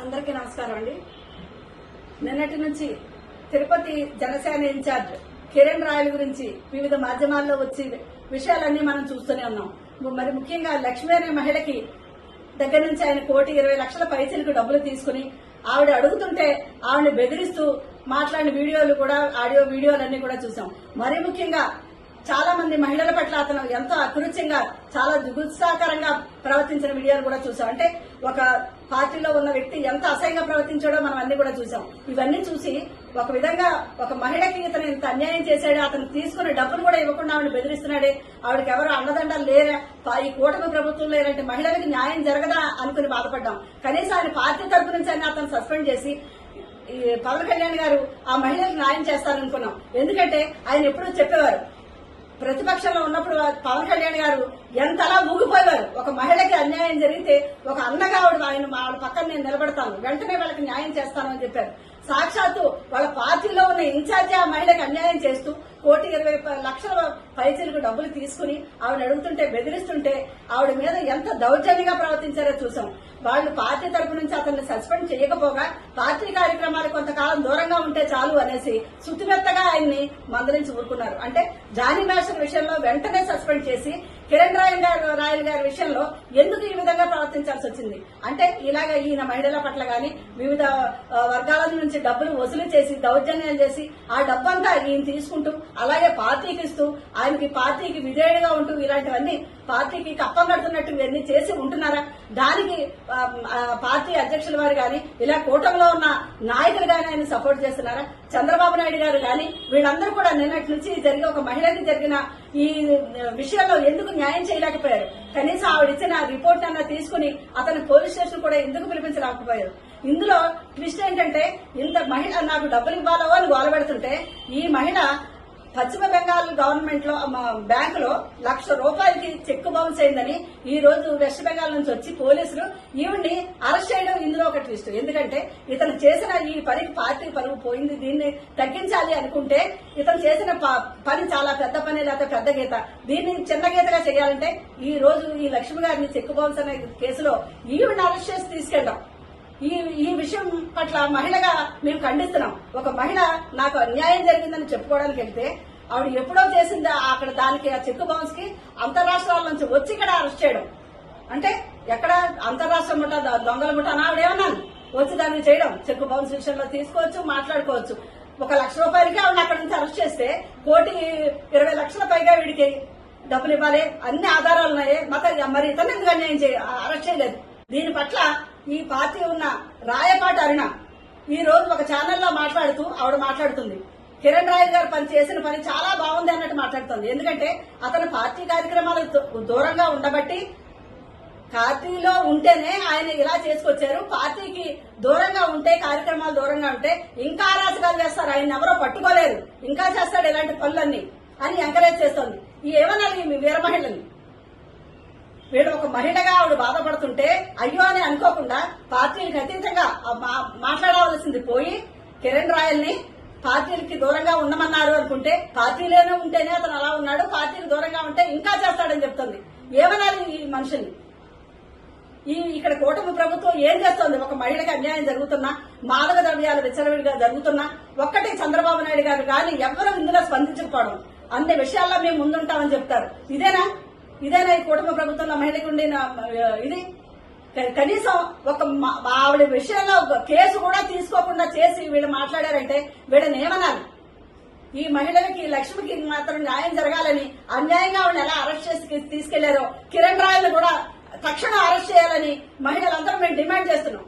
అందరికీ నమస్కారం అండి. నిన్నటి నుంచి తిరుపతి జనసేన ఇన్ఛార్జ్ కిరణ్ రాయల్ గురించి వివిధ మాధ్యమాల్లో వచ్చి విషయాలన్నీ మనం చూస్తూనే ఉన్నాం. మరి ముఖ్యంగా లక్ష్మి అనే మహిళకి దగ్గర నుంచి ఆయన 1,20,00,000 పైసలకు డబ్బులు తీసుకుని ఆవిడ అడుగుతుంటే ఆవిడని బెదిరిస్తూ మాట్లాడిన వీడియోలు కూడా ఆడియో వీడియోలన్నీ కూడా చూసాం. మరీ ముఖ్యంగా చాలా మంది మహిళల పట్ల అతను ఎంతో అకృత్యంగా చాలా దుగుత్సాకరంగా ప్రవర్తించిన వీడియోలు కూడా చూసాం. అంటే ఒక పార్టీలో ఉన్న వ్యక్తి ఎంత అసహ్యంగా ప్రవర్తించాడో మనం అన్ని కూడా చూసాం. ఇవన్నీ చూసి ఒక విధంగా ఒక మహిళకి ఇతను ఇంత అన్యాయం చేశాడు, అతను తీసుకున్న డబ్బులు కూడా ఇవ్వకుండా ఆవిడ బెదిరిస్తున్నాడే, ఆవిడకి ఎవరు అండదండలు లేరా, ఈ కూటమి ప్రభుత్వంలో ఇలాంటి మహిళలకు న్యాయం జరగదా అనుకుని బాధపడ్డాం. కనీసం ఆయన పార్టీ తరపు నుంచి ఆయన అతను సస్పెండ్ చేసి ఈ పవన్ కళ్యాణ్ గారు ఆ మహిళలకు న్యాయం చేస్తారనుకున్నాం. ఎందుకంటే ఆయన ఎప్పుడూ చెప్పేవారు, ప్రతిపక్షంలో ఉన్నప్పుడు పవన్ కళ్యాణ్ గారు ఎంతలా ఊగిపోయేవారు. ఒక మహిళకి అన్యాయం జరిగితే ఒక అన్నగా ఆయన వాళ్ళ పక్కన నేను నిలబడతాను, వెంటనే వాళ్ళకి న్యాయం చేస్తాను అని చెప్పారు. సాక్షాత్తు వాళ్ళ పార్టీలో ఉన్న ఇన్ఛార్జి ఆ మహిళకి అన్యాయం చేస్తూ 1,20,00,000 పైసలకు డబ్బులు తీసుకుని ఆవిడ అడుగుతుంటే బెదిరిస్తుంటే ఆవిడ మీద ఎంత దౌర్జన్యంగా ప్రవర్తించారో చూసాం. వాళ్ళు పార్టీ తరపు నుంచి అతన్ని సస్పెండ్ చేయకపోగా పార్టీ కార్యక్రమాలు కొంతకాలం దూరంగా ఉంటే చాలు అనేసి శుతిమెత్తగా ఆయన్ని మందలించి ఊరుకున్నారు. అంటే జానీ మేషన్ విషయంలో వెంటనే సస్పెండ్ చేసి కిరణ్ రాయల్ గారి విషయంలో ఎందుకు ఈ విధంగా ప్రవర్తించాల్సి వచ్చింది అంటే ఇలాగ ఈయన మహిళల పట్ల గాని వివిధ వర్గాల నుంచి డబ్బులు వసూలు చేసి దౌర్జన్యాలు చేసి ఆ డబ్బంతా ఈయన తీసుకుంటూ అలాగే పార్టీకి ఇస్తూ ఆయనకి పార్టీకి విధేయుడిగా ఉంటూ ఇలాంటివన్నీ పార్టీకి కప్పం కడుతున్నట్టు ఇవన్నీ చేసి ఉంటున్నారా? దానికి పార్టీ అధ్యక్షుల వారు గాని ఇలా కూటమిలో ఉన్న నాయకులు గాని ఆయన సపోర్ట్ చేస్తున్నారా? చంద్రబాబు నాయుడు గారు గాని వీళ్ళందరూ కూడా నిన్నటి నుంచి జరిగే ఒక మహిళకి జరిగిన ఈ విషయంలో ఎందుకు న్యాయం చేయలేకపోయారు? కనీసం ఆవిడిచ్చిన రిపోర్ట్ అన్నా తీసుకుని అతని పోలీస్ స్టేషన్ కూడా ఎందుకు పిలిపించలేకపోయారు? ఇందులో ట్విస్ట్ ఏంటంటే ఇంత మహిళ నాకు డబ్బులు ఇవ్వాలో అని గోలబెడుతుంటే ఈ మహిళ పశ్చిమ బెంగాల్ గవర్నమెంట్ లో బ్యాంకులో ₹1,00,000 చెక్ బౌన్స్ అయిందని ఈ రోజు వెస్ట్ బెంగాల్ నుంచి వచ్చి పోలీసులు ఈవిడ్ని అరెస్ట్ చేయడం ఇందులో ఒక ట్విస్ట్. ఎందుకంటే ఇతను చేసిన ఈ పనికి పార్టీ పరువు పోయింది, దీన్ని తగ్గించాలి అనుకుంటే ఇతను చేసిన పని చాలా పెద్ద పని, లేకపోతే పెద్ద గీత, దీన్ని చిన్న గీతగా చేయాలంటే ఈ రోజు ఈ లక్ష్మి గారిని చెక్ బౌన్స్ అనే కేసులో ఈవిడ్ని అరెస్ట్ చేసి తీసుకెళ్దాం. ఈ విషయం పట్ల మహిళగా మేము ఖండిస్తున్నాం. ఒక మహిళ నాకు అన్యాయం జరిగిందని చెప్పుకోవడానికి వెళ్తే ఆవిడ ఎప్పుడో చేసిందా అక్కడ దానికి ఆ చెక్ బౌన్స్ కి అంతరాష్ట్రాల నుంచి వచ్చి ఇక్కడ అరెస్ట్ చేయడం అంటే ఎక్కడ అంతరాష్ట్ర ముఠా దొంగల ముఠానా ఆవిడేమన్నాను వచ్చి దాన్ని చేయడం? చెక్ బౌన్స్ విషయంలో తీసుకోవచ్చు, మాట్లాడుకోవచ్చు. ₹1,00,000 ఆవిడ అక్కడ నుంచి అరెస్ట్ చేస్తే 1,20,00,000 పైగా వీడికి డబ్బులు ఇవ్వాలి, అన్ని ఆధారాలు ఉన్నాయి. మరి ఇతను ఎందుకు అన్యాయం అరెస్ట్ చేయలేదు? దీని పట్ల ఈ పార్టీ ఉన్న రాయపాటి అరుణ ఈ రోజు ఒక ఛానల్లో మాట్లాడుతూ ఆవిడ మాట్లాడుతుంది, కిరణ్ రాయల్ గారు చేసిన పని చాలా బాగుంది అన్నట్టు మాట్లాడుతుంది. ఎందుకంటే అతను పార్టీ కార్యక్రమాలకు దూరంగా ఉండబట్టి, పార్టీలో ఉంటేనే ఆయన ఇలా చేసుకొచ్చారు. పార్టీకి దూరంగా ఉంటే, కార్యక్రమాలు దూరంగా ఉంటే ఇంకా అరాచకాలు చేస్తారు, ఆయన ఎవరో పట్టుకోలేరు, ఇంకా చేస్తాడు ఇలాంటి పనులన్నీ అని ఎంకరేజ్ చేస్తుంది. ఏమనాలి మీ వీర మహిళని? వీడు ఒక మహిళగా ఆవిడ బాధపడుతుంటే అయ్యో అని అనుకోకుండా పార్టీలకు అతీతంగా మాట్లాడవలసింది పోయి కిరణ్ రాయల్ ని పార్టీలకి దూరంగా ఉండమన్నారు అనుకుంటే, పార్టీలోనే ఉంటేనే అతను అలా ఉన్నాడు, పార్టీకి దూరంగా ఉంటే ఇంకా చేస్తాడని చెప్తుంది. ఏమనాలి ఈ మనుషుల్ని? ఇక్కడ కూటమి ప్రభుత్వం ఏం చేస్తోంది? ఒక మహిళకి అన్యాయం జరుగుతున్నా, మాదక ద్రవ్యాలు విచ్చలవిడిగా జరుగుతున్నా ఒక్కటి చంద్రబాబు నాయుడు గారు కానీ ఎవరు ఇందులో స్పందించకపోవడం, అన్ని విషయాల్లో మేము ముందుంటామని చెప్తారు. ఇదేనా ఈ కూటమి ప్రభుత్వంలో మహిళకు ఉండిన ఇది? కనీసం ఒక ఆవిడ విషయంలో కేసు కూడా తీసుకోకుండా చేసి వీళ్ళు మాట్లాడారంటే వీళ్ళని ఏమనాలి? ఈ మహిళలకి లక్ష్మికి మాత్రం న్యాయం జరగాలని అన్యాయంగా ఆవిడ ఎలా అరెస్ట్ చేసి తీసుకెళ్లారో కిరణ్ రాయల్ కూడా తక్షణం అరెస్ట్ చేయాలని మహిళలందరూ మేము డిమాండ్ చేస్తున్నాం.